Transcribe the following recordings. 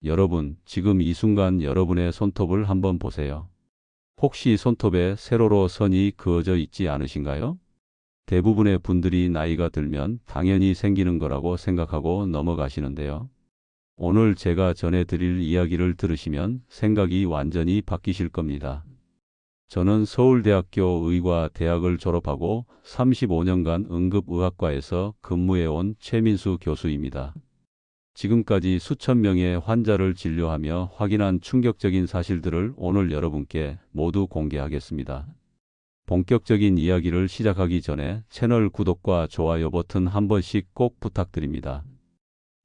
여러분, 지금 이 순간 여러분의 손톱을 한번 보세요. 혹시 손톱에 세로로 선이 그어져 있지 않으신가요? 대부분의 분들이 나이가 들면 당연히 생기는 거라고 생각하고 넘어가시는데요. 오늘 제가 전해드릴 이야기를 들으시면 생각이 완전히 바뀌실 겁니다. 저는 서울대학교 의과대학을 졸업하고 35년간 응급의학과에서 근무해온 최민수 교수입니다. 지금까지 수천 명의 환자를 진료하며 확인한 충격적인 사실들을 오늘 여러분께 모두 공개하겠습니다. 본격적인 이야기를 시작하기 전에 채널 구독과 좋아요 버튼 한 번씩 꼭 부탁드립니다.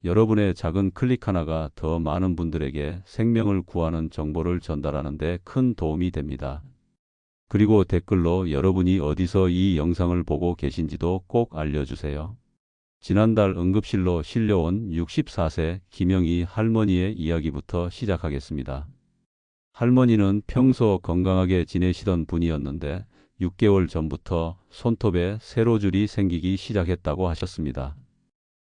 여러분의 작은 클릭 하나가 더 많은 분들에게 생명을 구하는 정보를 전달하는 데 큰 도움이 됩니다. 그리고 댓글로 여러분이 어디서 이 영상을 보고 계신지도 꼭 알려주세요. 지난달 응급실로 실려온 64세 김영희 할머니의 이야기부터 시작하겠습니다. 할머니는 평소 건강하게 지내시던 분이었는데 6개월 전부터 손톱에 세로줄이 생기기 시작했다고 하셨습니다.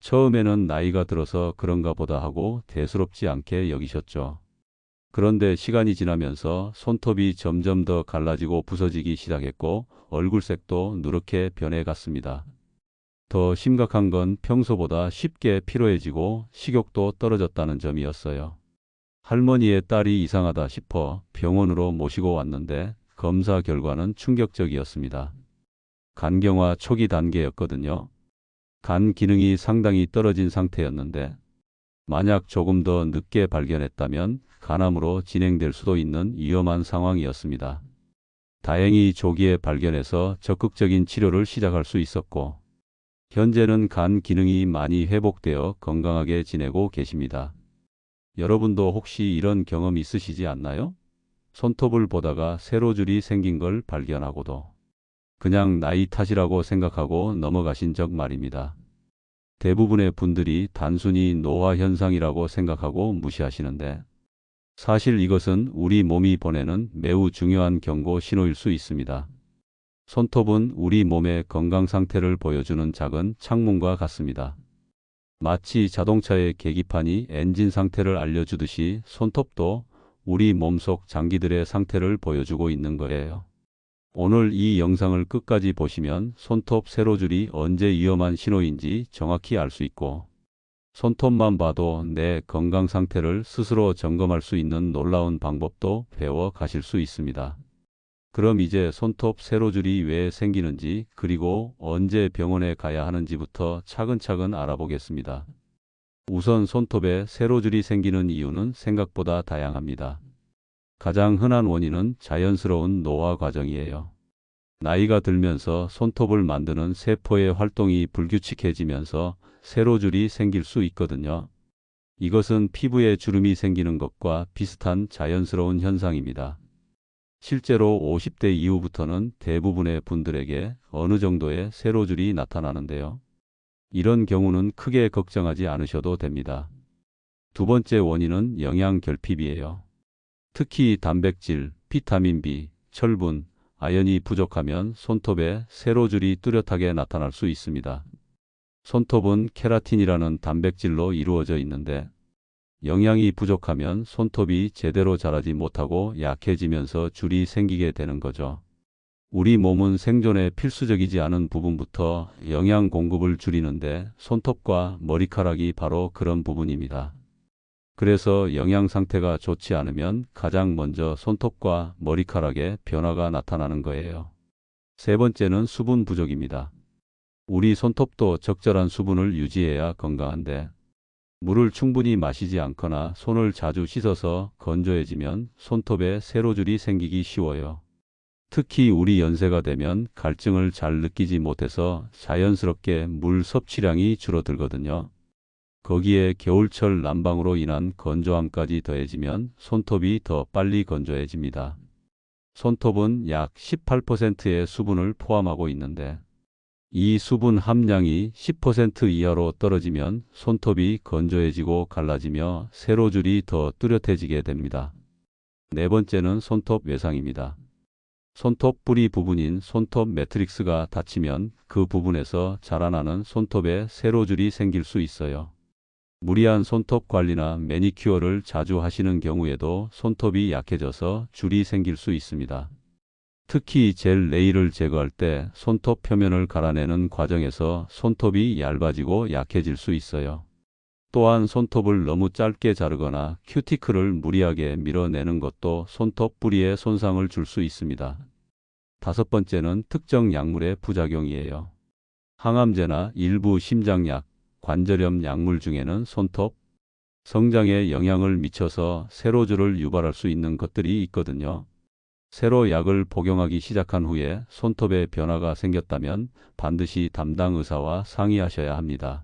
처음에는 나이가 들어서 그런가 보다 하고 대수롭지 않게 여기셨죠. 그런데 시간이 지나면서 손톱이 점점 더 갈라지고 부서지기 시작했고 얼굴색도 누렇게 변해갔습니다. 더 심각한 건 평소보다 쉽게 피로해지고 식욕도 떨어졌다는 점이었어요. 할머니의 딸이 이상하다 싶어 병원으로 모시고 왔는데 검사 결과는 충격적이었습니다. 간경화 초기 단계였거든요. 간 기능이 상당히 떨어진 상태였는데 만약 조금 더 늦게 발견했다면 간암으로 진행될 수도 있는 위험한 상황이었습니다. 다행히 조기에 발견해서 적극적인 치료를 시작할 수 있었고 현재는 간 기능이 많이 회복되어 건강하게 지내고 계십니다. 여러분도 혹시 이런 경험 있으시지 않나요? 손톱을 보다가 세로줄이 생긴 걸 발견하고도 그냥 나이 탓이라고 생각하고 넘어가신 적 말입니다. 대부분의 분들이 단순히 노화 현상이라고 생각하고 무시하시는데 사실 이것은 우리 몸이 보내는 매우 중요한 경고 신호일 수 있습니다. 손톱은 우리 몸의 건강 상태를 보여주는 작은 창문과 같습니다. 마치 자동차의 계기판이 엔진 상태를 알려주듯이 손톱도 우리 몸속 장기들의 상태를 보여주고 있는 거예요. 오늘 이 영상을 끝까지 보시면 손톱 세로줄이 언제 위험한 신호인지 정확히 알 수 있고 손톱만 봐도 내 건강 상태를 스스로 점검할 수 있는 놀라운 방법도 배워 가실 수 있습니다. 그럼 이제 손톱 세로줄이 왜 생기는지 그리고 언제 병원에 가야 하는지부터 차근차근 알아보겠습니다. 우선 손톱에 세로줄이 생기는 이유는 생각보다 다양합니다. 가장 흔한 원인은 자연스러운 노화 과정이에요. 나이가 들면서 손톱을 만드는 세포의 활동이 불규칙해지면서 세로줄이 생길 수 있거든요. 이것은 피부에 주름이 생기는 것과 비슷한 자연스러운 현상입니다. 실제로 50대 이후부터는 대부분의 분들에게 어느 정도의 세로줄이 나타나는데요. 이런 경우는 크게 걱정하지 않으셔도 됩니다. 두 번째 원인은 영양 결핍이에요. 특히 단백질, 비타민 B, 철분, 아연이 부족하면 손톱에 세로줄이 뚜렷하게 나타날 수 있습니다. 손톱은 케라틴이라는 단백질로 이루어져 있는데 영양이 부족하면 손톱이 제대로 자라지 못하고 약해지면서 줄이 생기게 되는 거죠. 우리 몸은 생존에 필수적이지 않은 부분부터 영양 공급을 줄이는데 손톱과 머리카락이 바로 그런 부분입니다. 그래서 영양 상태가 좋지 않으면 가장 먼저 손톱과 머리카락에 변화가 나타나는 거예요. 세 번째는 수분 부족입니다. 우리 손톱도 적절한 수분을 유지해야 건강한데 물을 충분히 마시지 않거나 손을 자주 씻어서 건조해지면 손톱에 세로줄이 생기기 쉬워요. 특히 우리 연세가 되면 갈증을 잘 느끼지 못해서 자연스럽게 물 섭취량이 줄어들거든요. 거기에 겨울철 난방으로 인한 건조함까지 더해지면 손톱이 더 빨리 건조해집니다. 손톱은 약 18%의 수분을 포함하고 있는데 이 수분 함량이 10% 이하로 떨어지면 손톱이 건조해지고 갈라지며 세로줄이 더 뚜렷해지게 됩니다. 네 번째는 손톱 외상입니다. 손톱 뿌리 부분인 손톱 매트릭스가 닫히면 그 부분에서 자라나는 손톱에 세로줄이 생길 수 있어요. 무리한 손톱 관리나 매니큐어를 자주 하시는 경우에도 손톱이 약해져서 줄이 생길 수 있습니다. 특히 젤 네일을 제거할 때 손톱 표면을 갈아내는 과정에서 손톱이 얇아지고 약해질 수 있어요. 또한 손톱을 너무 짧게 자르거나 큐티클을 무리하게 밀어내는 것도 손톱 뿌리에 손상을 줄 수 있습니다. 다섯 번째는 특정 약물의 부작용이에요. 항암제나 일부 심장약, 관절염 약물 중에는 손톱 성장에 영향을 미쳐서 세로줄을 유발할 수 있는 것들이 있거든요. 새로 약을 복용하기 시작한 후에 손톱에 변화가 생겼다면 반드시 담당 의사와 상의하셔야 합니다.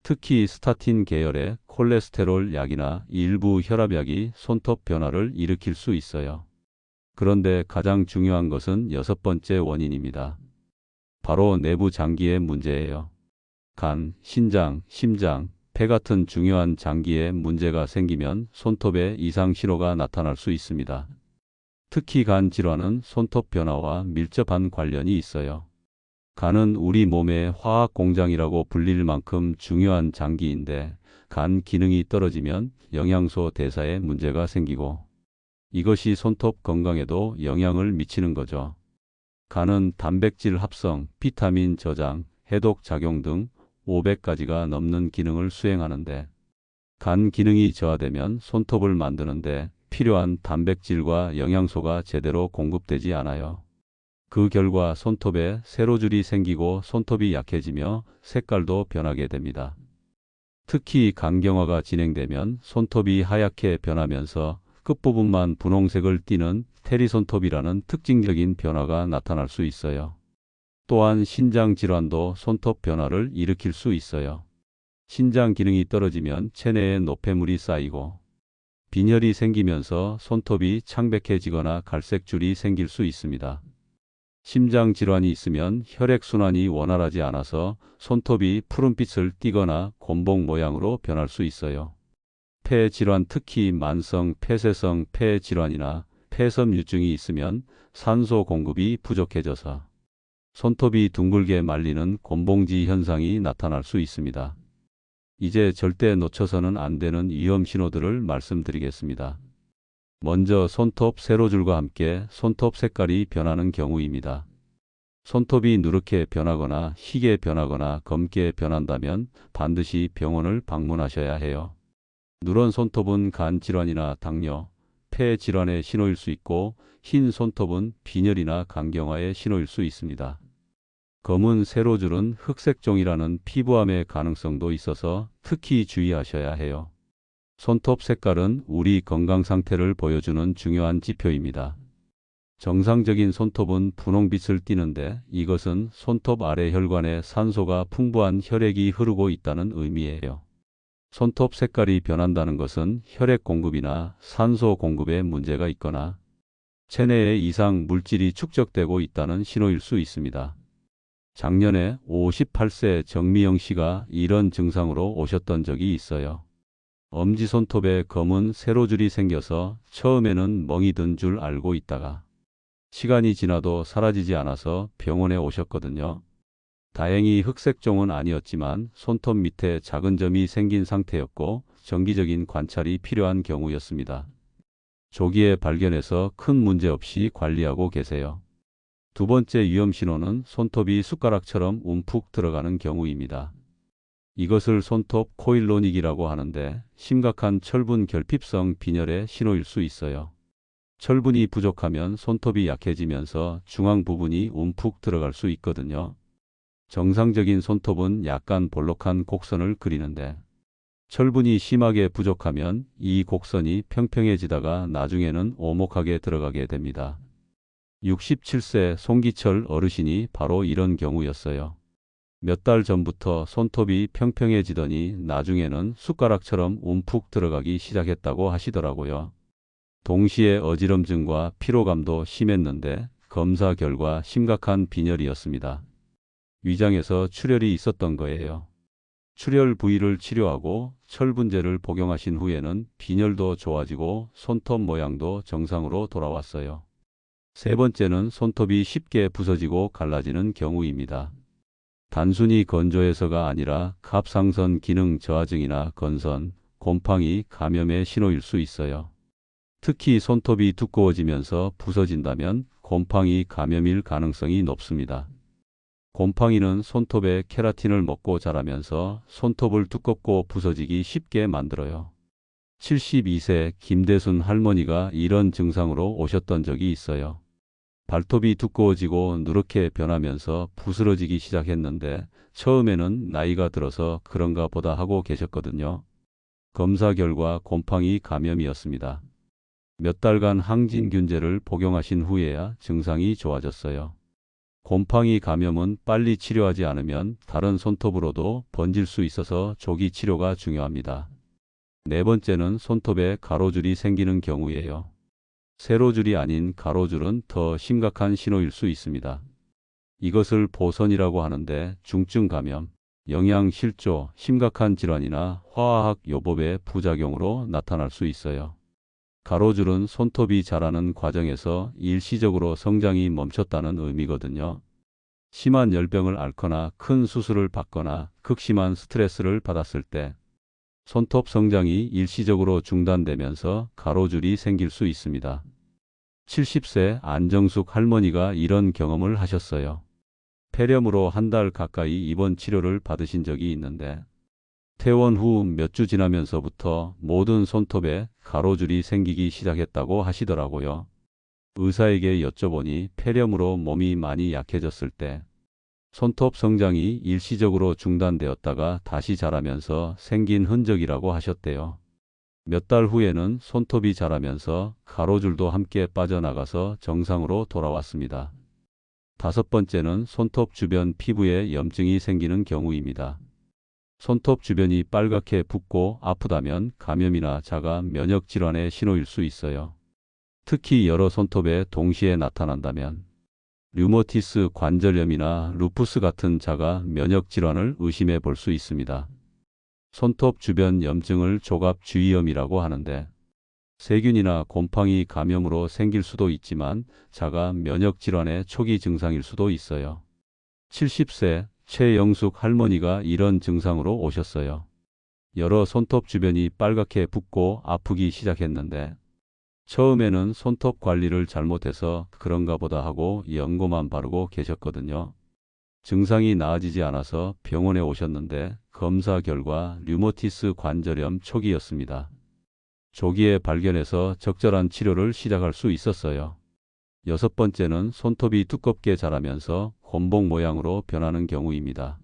특히 스타틴 계열의 콜레스테롤 약이나 일부 혈압약이 손톱 변화를 일으킬 수 있어요. 그런데 가장 중요한 것은 여섯 번째 원인입니다. 바로 내부 장기의 문제예요. 간, 신장, 심장, 폐 같은 중요한 장기에 문제가 생기면 손톱에 이상 신호가 나타날 수 있습니다. 특히 간 질환은 손톱 변화와 밀접한 관련이 있어요. 간은 우리 몸의 화학 공장이라고 불릴 만큼 중요한 장기인데 간 기능이 떨어지면 영양소 대사에 문제가 생기고 이것이 손톱 건강에도 영향을 미치는 거죠. 간은 단백질 합성, 비타민 저장, 해독 작용 등 500가지가 넘는 기능을 수행하는데 간 기능이 저하되면 손톱을 만드는데 필요한 단백질과 영양소가 제대로 공급되지 않아요. 그 결과 손톱에 세로줄이 생기고 손톱이 약해지며 색깔도 변하게 됩니다. 특히 간경화가 진행되면 손톱이 하얗게 변하면서 끝부분만 분홍색을 띠는 테리손톱이라는 특징적인 변화가 나타날 수 있어요. 또한 신장 질환도 손톱 변화를 일으킬 수 있어요. 신장 기능이 떨어지면 체내에 노폐물이 쌓이고 빈혈이 생기면서 손톱이 창백해지거나 갈색줄이 생길 수 있습니다. 심장 질환이 있으면 혈액순환이 원활하지 않아서 손톱이 푸른빛을 띠거나 곤봉 모양으로 변할 수 있어요. 폐 질환, 특히 만성 폐쇄성 폐 질환이나 폐섬유증이 있으면 산소 공급이 부족해져서 손톱이 둥글게 말리는 곤봉지 현상이 나타날 수 있습니다. 이제 절대 놓쳐서는 안 되는 위험 신호들을 말씀드리겠습니다. 먼저 손톱 세로줄과 함께 손톱 색깔이 변하는 경우입니다. 손톱이 누렇게 변하거나 희게 변하거나 검게 변한다면 반드시 병원을 방문하셔야 해요. 누런 손톱은 간 질환이나 당뇨, 폐 질환의 신호일 수 있고 흰 손톱은 빈혈이나 간경화의 신호일 수 있습니다. 검은 세로줄은 흑색종이라는 피부암의 가능성도 있어서 특히 주의하셔야 해요. 손톱 색깔은 우리 건강 상태를 보여주는 중요한 지표입니다. 정상적인 손톱은 분홍빛을 띠는데 이것은 손톱 아래 혈관에 산소가 풍부한 혈액이 흐르고 있다는 의미예요. 손톱 색깔이 변한다는 것은 혈액 공급이나 산소 공급에 문제가 있거나 체내에 이상 물질이 축적되고 있다는 신호일 수 있습니다. 작년에 58세 정미영 씨가 이런 증상으로 오셨던 적이 있어요. 엄지손톱에 검은 세로줄이 생겨서 처음에는 멍이 든 줄 알고 있다가 시간이 지나도 사라지지 않아서 병원에 오셨거든요. 다행히 흑색종은 아니었지만 손톱 밑에 작은 점이 생긴 상태였고 정기적인 관찰이 필요한 경우였습니다. 조기에 발견해서 큰 문제 없이 관리하고 계세요. 두 번째 위험 신호는 손톱이 숟가락처럼 움푹 들어가는 경우입니다. 이것을 손톱 코일로닉이라고 하는데 심각한 철분 결핍성 빈혈의 신호일 수 있어요. 철분이 부족하면 손톱이 약해지면서 중앙 부분이 움푹 들어갈 수 있거든요. 정상적인 손톱은 약간 볼록한 곡선을 그리는데 철분이 심하게 부족하면 이 곡선이 평평해지다가 나중에는 오목하게 들어가게 됩니다. 67세 송기철 어르신이 바로 이런 경우였어요. 몇 달 전부터 손톱이 평평해지더니 나중에는 숟가락처럼 움푹 들어가기 시작했다고 하시더라고요. 동시에 어지럼증과 피로감도 심했는데 검사 결과 심각한 빈혈이었습니다. 위장에서 출혈이 있었던 거예요. 출혈 부위를 치료하고 철분제를 복용하신 후에는 빈혈도 좋아지고 손톱 모양도 정상으로 돌아왔어요. 세 번째는 손톱이 쉽게 부서지고 갈라지는 경우입니다. 단순히 건조해서가 아니라 갑상선 기능 저하증이나 건선, 곰팡이, 감염의 신호일 수 있어요. 특히 손톱이 두꺼워지면서 부서진다면 곰팡이 감염일 가능성이 높습니다. 곰팡이는 손톱의 케라틴을 먹고 자라면서 손톱을 두껍고 부서지기 쉽게 만들어요. 72세 김대순 할머니가 이런 증상으로 오셨던 적이 있어요. 발톱이 두꺼워지고 누렇게 변하면서 부스러지기 시작했는데 처음에는 나이가 들어서 그런가 보다 하고 계셨거든요. 검사 결과 곰팡이 감염이었습니다. 몇 달간 항진균제를 복용하신 후에야 증상이 좋아졌어요. 곰팡이 감염은 빨리 치료하지 않으면 다른 손톱으로도 번질 수 있어서 조기 치료가 중요합니다. 네 번째는 손톱에 가로줄이 생기는 경우예요. 세로줄이 아닌 가로줄은 더 심각한 신호일 수 있습니다. 이것을 보선이라고 하는데 중증 감염, 영양실조, 심각한 질환이나 화학 요법의 부작용으로 나타날 수 있어요. 가로줄은 손톱이 자라는 과정에서 일시적으로 성장이 멈췄다는 의미거든요. 심한 열병을 앓거나 큰 수술을 받거나 극심한 스트레스를 받았을 때 손톱 성장이 일시적으로 중단되면서 가로줄이 생길 수 있습니다. 70세 안정숙 할머니가 이런 경험을 하셨어요. 폐렴으로 한 달 가까이 입원 치료를 받으신 적이 있는데 퇴원 후 몇 주 지나면서부터 모든 손톱에 가로줄이 생기기 시작했다고 하시더라고요. 의사에게 여쭤보니 폐렴으로 몸이 많이 약해졌을 때 손톱 성장이 일시적으로 중단되었다가 다시 자라면서 생긴 흔적이라고 하셨대요. 몇 달 후에는 손톱이 자라면서 가로줄도 함께 빠져나가서 정상으로 돌아왔습니다. 다섯 번째는 손톱 주변 피부에 염증이 생기는 경우입니다. 손톱 주변이 빨갛게 붓고 아프다면 감염이나 자가 면역 질환의 신호일 수 있어요. 특히 여러 손톱에 동시에 나타난다면 류머티스 관절염이나 루푸스 같은 자가 면역 질환을 의심해 볼 수 있습니다. 손톱 주변 염증을 조갑주의염이라고 하는데 세균이나 곰팡이 감염으로 생길 수도 있지만 자가 면역 질환의 초기 증상일 수도 있어요. 70세 최영숙 할머니가 이런 증상으로 오셨어요. 여러 손톱 주변이 빨갛게 붓고 아프기 시작했는데 처음에는 손톱 관리를 잘못해서 그런가 보다 하고 연고만 바르고 계셨거든요. 증상이 나아지지 않아서 병원에 오셨는데 검사 결과 류머티스 관절염 초기였습니다. 조기에 발견해서 적절한 치료를 시작할 수 있었어요. 여섯 번째는 손톱이 두껍게 자라면서 곤봉 모양으로 변하는 경우입니다.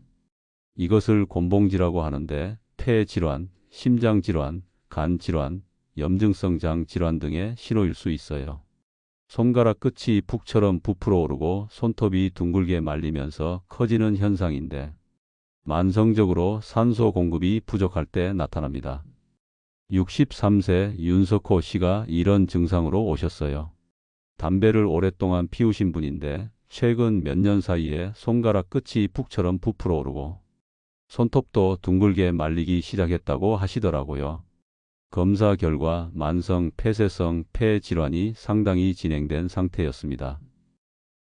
이것을 곤봉지라고 하는데 폐질환, 심장질환, 간질환, 염증성 장 질환 등의 신호일 수 있어요. 손가락 끝이 북처럼 부풀어 오르고 손톱이 둥글게 말리면서 커지는 현상인데 만성적으로 산소 공급이 부족할 때 나타납니다. 63세 윤석호 씨가 이런 증상으로 오셨어요. 담배를 오랫동안 피우신 분인데 최근 몇 년 사이에 손가락 끝이 북처럼 부풀어 오르고 손톱도 둥글게 말리기 시작했다고 하시더라고요. 검사 결과 만성 폐쇄성 폐 질환이 상당히 진행된 상태였습니다.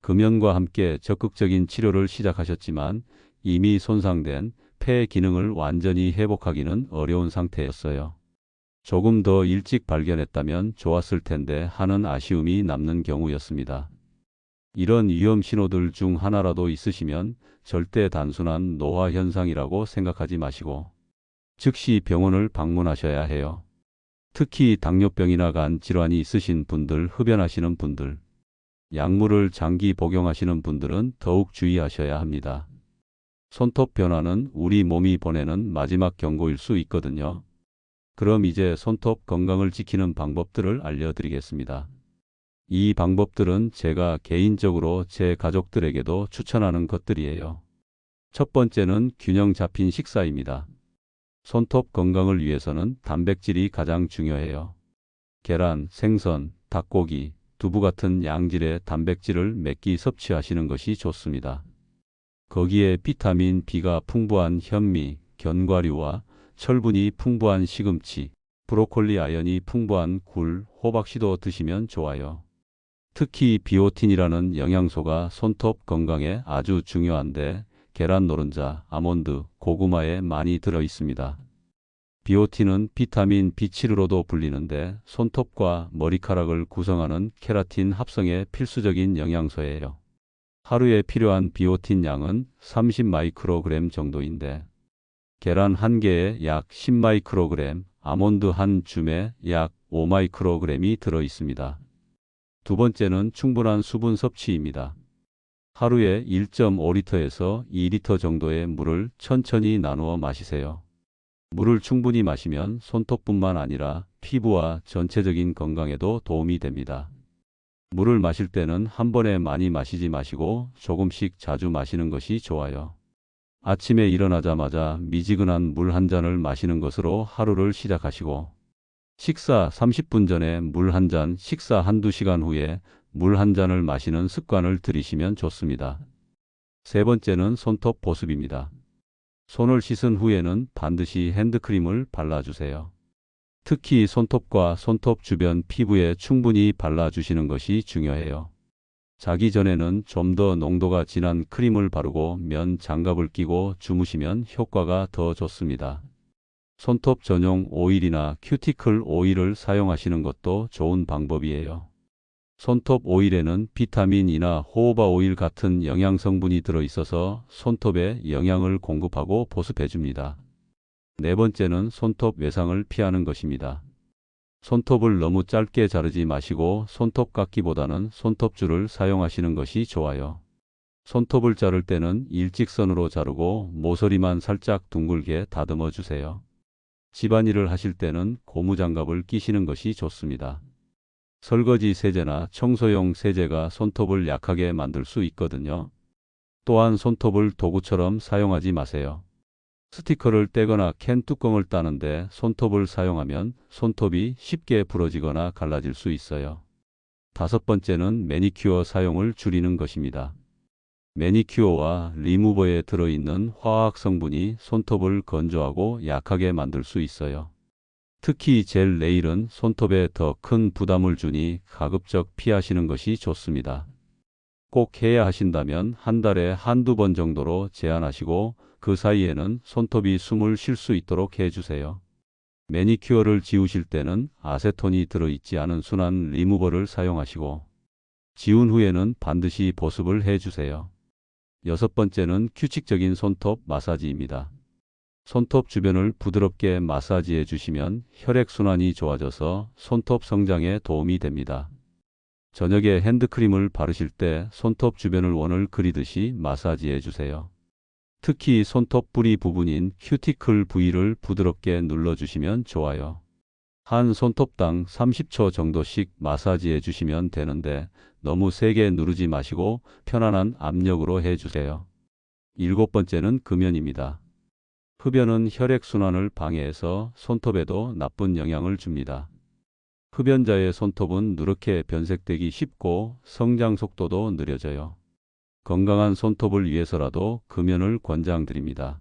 금연과 함께 적극적인 치료를 시작하셨지만 이미 손상된 폐 기능을 완전히 회복하기는 어려운 상태였어요. 조금 더 일찍 발견했다면 좋았을 텐데 하는 아쉬움이 남는 경우였습니다. 이런 위험 신호들 중 하나라도 있으시면 절대 단순한 노화 현상이라고 생각하지 마시고 즉시 병원을 방문하셔야 해요. 특히 당뇨병이나 간 질환이 있으신 분들, 흡연하시는 분들, 약물을 장기 복용하시는 분들은 더욱 주의하셔야 합니다. 손톱 변화는 우리 몸이 보내는 마지막 경고일 수 있거든요. 그럼 이제 손톱 건강을 지키는 방법들을 알려드리겠습니다. 이 방법들은 제가 개인적으로 제 가족들에게도 추천하는 것들이에요. 첫 번째는 균형 잡힌 식사입니다. 손톱 건강을 위해서는 단백질이 가장 중요해요. 계란, 생선, 닭고기, 두부 같은 양질의 단백질을 몇 끼 섭취하시는 것이 좋습니다. 거기에 비타민 B가 풍부한 현미, 견과류와 철분이 풍부한 시금치, 브로콜리 아연이 풍부한 굴, 호박씨도 드시면 좋아요. 특히 비오틴이라는 영양소가 손톱 건강에 아주 중요한데 계란 노른자, 아몬드, 고구마에 많이 들어 있습니다. 비오틴은 비타민 B7로도 불리는데 손톱과 머리카락을 구성하는 케라틴 합성에 필수적인 영양소예요. 하루에 필요한 비오틴 양은 30 마이크로그램 정도인데 계란 한 개에 약 10 마이크로그램, 아몬드 한 줌에 약 5 마이크로그램이 들어 있습니다. 두 번째는 충분한 수분 섭취입니다. 하루에 1.5리터에서 2리터 정도의 물을 천천히 나누어 마시세요. 물을 충분히 마시면 손톱뿐만 아니라 피부와 전체적인 건강에도 도움이 됩니다. 물을 마실 때는 한 번에 많이 마시지 마시고 조금씩 자주 마시는 것이 좋아요. 아침에 일어나자마자 미지근한 물 한 잔을 마시는 것으로 하루를 시작하시고 식사 30분 전에 물 한 잔, 식사 한두 시간 후에 물 한 잔을 마시는 습관을 들이시면 좋습니다. 세 번째는 손톱 보습입니다. 손을 씻은 후에는 반드시 핸드크림을 발라주세요. 특히 손톱과 손톱 주변 피부에 충분히 발라주시는 것이 중요해요. 자기 전에는 좀 더 농도가 진한 크림을 바르고 면 장갑을 끼고 주무시면 효과가 더 좋습니다. 손톱 전용 오일이나 큐티클 오일을 사용하시는 것도 좋은 방법이에요. 손톱 오일에는 비타민이나 호호바 오일 같은 영양 성분이 들어있어서 손톱에 영양을 공급하고 보습해줍니다. 네 번째는 손톱 외상을 피하는 것입니다. 손톱을 너무 짧게 자르지 마시고 손톱깎이보다는 손톱줄을 사용하시는 것이 좋아요. 손톱을 자를 때는 일직선으로 자르고 모서리만 살짝 둥글게 다듬어 주세요. 집안일을 하실 때는 고무장갑을 끼시는 것이 좋습니다. 설거지 세제나 청소용 세제가 손톱을 약하게 만들 수 있거든요. 또한 손톱을 도구처럼 사용하지 마세요. 스티커를 떼거나 캔 뚜껑을 따는데 손톱을 사용하면 손톱이 쉽게 부러지거나 갈라질 수 있어요. 다섯 번째는 매니큐어 사용을 줄이는 것입니다. 매니큐어와 리무버에 들어있는 화학 성분이 손톱을 건조하고 약하게 만들 수 있어요. 특히 젤 네일은 손톱에 더 큰 부담을 주니 가급적 피하시는 것이 좋습니다. 꼭 해야 하신다면 한 달에 한두 번 정도로 제한하시고 그 사이에는 손톱이 숨을 쉴 수 있도록 해주세요. 매니큐어를 지우실 때는 아세톤이 들어있지 않은 순한 리무버를 사용하시고 지운 후에는 반드시 보습을 해주세요. 여섯 번째는 규칙적인 손톱 마사지입니다. 손톱 주변을 부드럽게 마사지해 주시면 혈액순환이 좋아져서 손톱 성장에 도움이 됩니다. 저녁에 핸드크림을 바르실 때 손톱 주변을 원을 그리듯이 마사지해 주세요. 특히 손톱 뿌리 부분인 큐티클 부위를 부드럽게 눌러주시면 좋아요. 한 손톱당 30초 정도씩 마사지해 주시면 되는데 너무 세게 누르지 마시고 편안한 압력으로 해주세요. 일곱 번째는 금연입니다. 흡연은 혈액순환을 방해해서 손톱에도 나쁜 영향을 줍니다. 흡연자의 손톱은 누렇게 변색되기 쉽고 성장 속도도 느려져요. 건강한 손톱을 위해서라도 금연을 권장드립니다.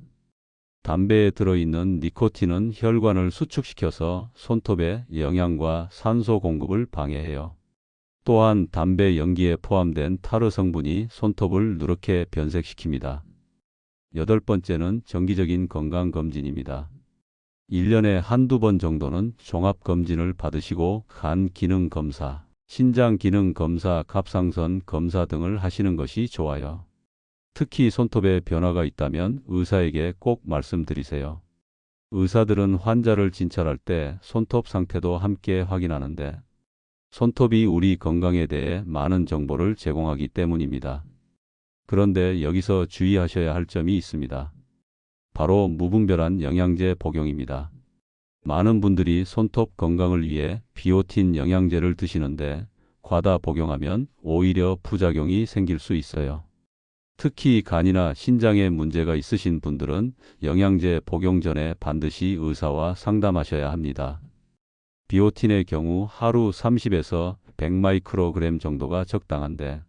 담배에 들어있는 니코틴은 혈관을 수축시켜서 손톱에 영양과 산소 공급을 방해해요. 또한 담배 연기에 포함된 타르 성분이 손톱을 누렇게 변색시킵니다. 여덟 번째는 정기적인 건강검진입니다. 1년에 한두 번 정도는 종합검진을 받으시고 간 기능 검사, 신장 기능 검사, 갑상선 검사 등을 하시는 것이 좋아요. 특히 손톱에 변화가 있다면 의사에게 꼭 말씀드리세요. 의사들은 환자를 진찰할 때 손톱 상태도 함께 확인하는데 손톱이 우리 건강에 대해 많은 정보를 제공하기 때문입니다. 그런데 여기서 주의하셔야 할 점이 있습니다. 바로 무분별한 영양제 복용입니다. 많은 분들이 손톱 건강을 위해 비오틴 영양제를 드시는데 과다 복용하면 오히려 부작용이 생길 수 있어요. 특히 간이나 신장에 문제가 있으신 분들은 영양제 복용 전에 반드시 의사와 상담하셔야 합니다. 비오틴의 경우 하루 30에서 100 마이크로그램 정도가 적당한데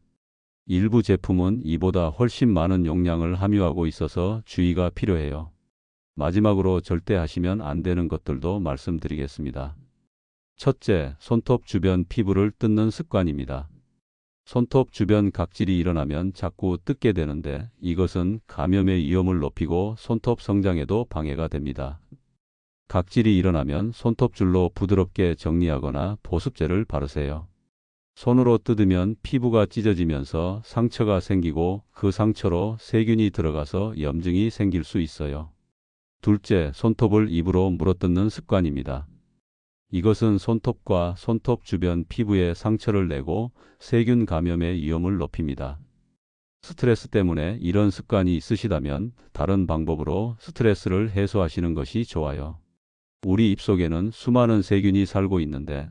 일부 제품은 이보다 훨씬 많은 용량을 함유하고 있어서 주의가 필요해요. 마지막으로 절대 하시면 안 되는 것들도 말씀드리겠습니다. 첫째, 손톱 주변 피부를 뜯는 습관입니다. 손톱 주변 각질이 일어나면 자꾸 뜯게 되는데 이것은 감염의 위험을 높이고 손톱 성장에도 방해가 됩니다. 각질이 일어나면 손톱줄로 부드럽게 정리하거나 보습제를 바르세요. 손으로 뜯으면 피부가 찢어지면서 상처가 생기고 그 상처로 세균이 들어가서 염증이 생길 수 있어요. 둘째, 손톱을 입으로 물어뜯는 습관입니다. 이것은 손톱과 손톱 주변 피부에 상처를 내고 세균 감염의 위험을 높입니다. 스트레스 때문에 이런 습관이 있으시다면 다른 방법으로 스트레스를 해소하시는 것이 좋아요. 우리 입속에는 수많은 세균이 살고 있는데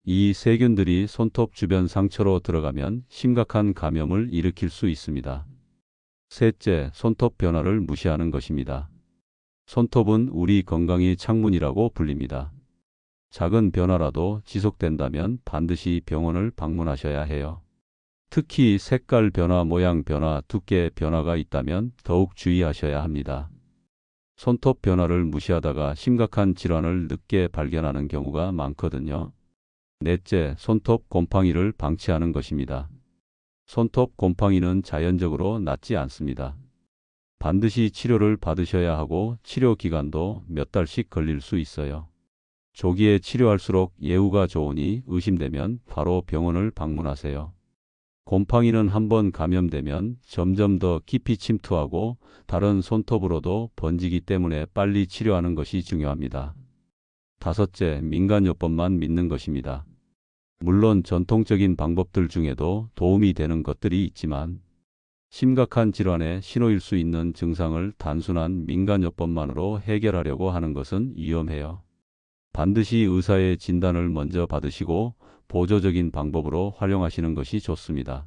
이 세균들이 손톱 주변 상처로 들어가면 심각한 감염을 일으킬 수 있습니다. 셋째, 손톱 변화를 무시하는 것입니다. 손톱은 우리 건강의 창문이라고 불립니다. 작은 변화라도 지속된다면 반드시 병원을 방문하셔야 해요. 특히 색깔 변화, 모양 변화, 두께 변화가 있다면 더욱 주의하셔야 합니다. 손톱 변화를 무시하다가 심각한 질환을 늦게 발견하는 경우가 많거든요. 넷째, 손톱 곰팡이를 방치하는 것입니다. 손톱 곰팡이는 자연적으로 낫지 않습니다. 반드시 치료를 받으셔야 하고 치료 기간도 몇 달씩 걸릴 수 있어요. 조기에 치료할수록 예후가 좋으니 의심되면 바로 병원을 방문하세요. 곰팡이는 한번 감염되면 점점 더 깊이 침투하고 다른 손톱으로도 번지기 때문에 빨리 치료하는 것이 중요합니다. 다섯째, 민간요법만 믿는 것입니다. 물론 전통적인 방법들 중에도 도움이 되는 것들이 있지만 심각한 질환의 신호일 수 있는 증상을 단순한 민간요법만으로 해결하려고 하는 것은 위험해요. 반드시 의사의 진단을 먼저 받으시고 보조적인 방법으로 활용하시는 것이 좋습니다.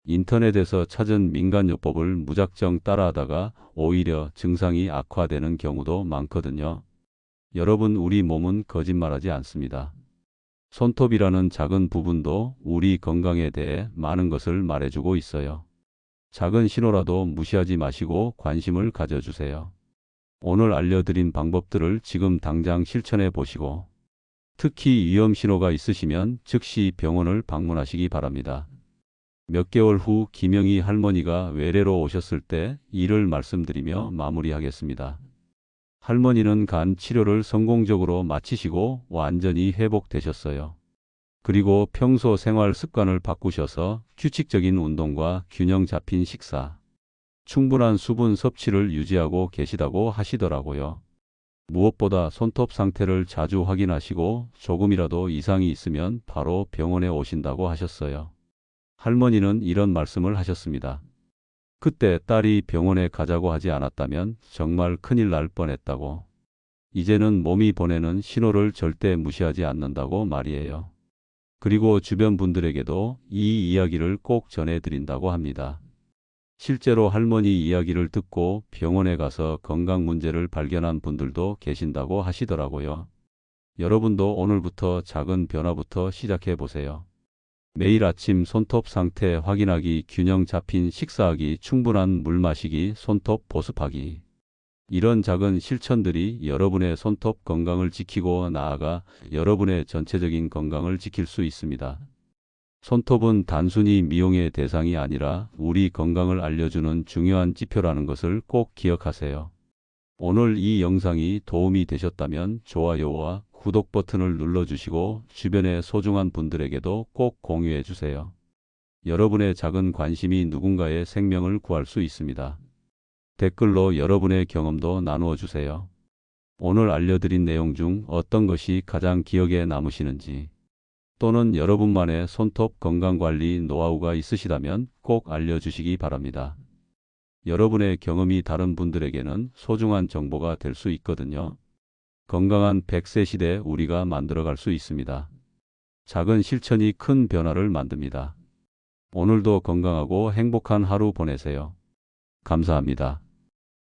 인터넷에서 찾은 민간요법을 무작정 따라하다가 오히려 증상이 악화되는 경우도 많거든요. 여러분, 우리 몸은 거짓말하지 않습니다. 손톱이라는 작은 부분도 우리 건강에 대해 많은 것을 말해주고 있어요. 작은 신호라도 무시하지 마시고 관심을 가져주세요. 오늘 알려드린 방법들을 지금 당장 실천해 보시고 특히 위험 신호가 있으시면 즉시 병원을 방문하시기 바랍니다. 몇 개월 후 김영희 할머니가 외래로 오셨을 때 이를 말씀드리며 마무리하겠습니다. 할머니는 간 치료를 성공적으로 마치시고 완전히 회복되셨어요. 그리고 평소 생활 습관을 바꾸셔서 규칙적인 운동과 균형 잡힌 식사, 충분한 수분 섭취를 유지하고 계시다고 하시더라고요. 무엇보다 손톱 상태를 자주 확인하시고 조금이라도 이상이 있으면 바로 병원에 오신다고 하셨어요. 할머니는 이런 말씀을 하셨습니다. 그때 딸이 병원에 가자고 하지 않았다면 정말 큰일 날 뻔했다고. 이제는 몸이 보내는 신호를 절대 무시하지 않는다고 말이에요. 그리고 주변 분들에게도 이 이야기를 꼭 전해드린다고 합니다. 실제로 할머니 이야기를 듣고 병원에 가서 건강 문제를 발견한 분들도 계신다고 하시더라고요. 여러분도 오늘부터 작은 변화부터 시작해 보세요. 매일 아침 손톱 상태 확인하기, 균형 잡힌 식사하기, 충분한 물 마시기, 손톱 보습하기. 이런 작은 실천들이 여러분의 손톱 건강을 지키고 나아가 여러분의 전체적인 건강을 지킬 수 있습니다. 손톱은 단순히 미용의 대상이 아니라 우리 건강을 알려주는 중요한 지표라는 것을 꼭 기억하세요. 오늘 이 영상이 도움이 되셨다면 좋아요와 구독 버튼을 눌러주시고 주변의 소중한 분들에게도 꼭 공유해 주세요. 여러분의 작은 관심이 누군가의 생명을 구할 수 있습니다. 댓글로 여러분의 경험도 나누어 주세요. 오늘 알려드린 내용 중 어떤 것이 가장 기억에 남으시는지 또는 여러분만의 손톱 건강관리 노하우가 있으시다면 꼭 알려주시기 바랍니다. 여러분의 경험이 다른 분들에게는 소중한 정보가 될 수 있거든요. 건강한 100세 시대 우리가 만들어갈 수 있습니다. 작은 실천이 큰 변화를 만듭니다. 오늘도 건강하고 행복한 하루 보내세요. 감사합니다.